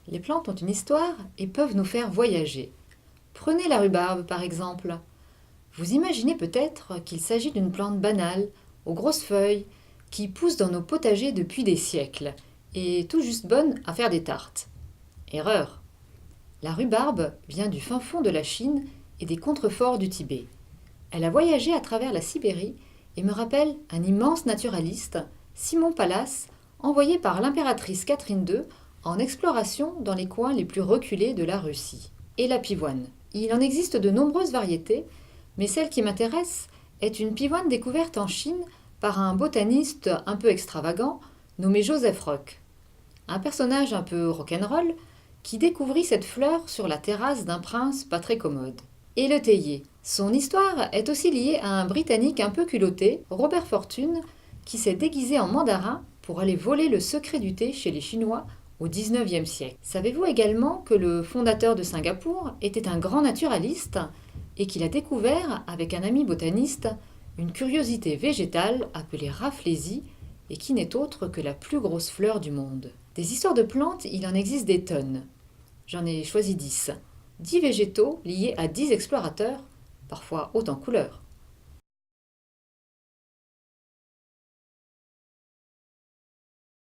Les plantes ont une histoire et peuvent nous faire voyager. Prenez la rhubarbe par exemple. Vous imaginez peut-être qu'il s'agit d'une plante banale, aux grosses feuilles, qui pousse dans nos potagers depuis des siècles et tout juste bonne à faire des tartes. Erreur. La rhubarbe vient du fin fond de la Chine et des contreforts du Tibet. Elle a voyagé à travers la Sibérie et me rappelle un immense naturaliste, Simon Pallas, envoyé par l'impératrice Catherine II en exploration dans les coins les plus reculés de la Russie. Et la pivoine. Il en existe de nombreuses variétés, mais celle qui m'intéresse est une pivoine découverte en Chine par un botaniste un peu extravagant nommé Joseph Rock. Un personnage un peu rock'n'roll qui découvrit cette fleur sur la terrasse d'un prince pas très commode. Et le théier. Son histoire est aussi liée à un Britannique un peu culotté, Robert Fortune, qui s'est déguisé en mandarin pour aller voler le secret du thé chez les Chinois au XIXe siècle. Savez-vous également que le fondateur de Singapour était un grand naturaliste et qu'il a découvert, avec un ami botaniste, une curiosité végétale appelée rafflesie et qui n'est autre que la plus grosse fleur du monde. Des histoires de plantes, il en existe des tonnes. J'en ai choisi 10. 10 végétaux liés à 10 explorateurs, parfois haut en couleur.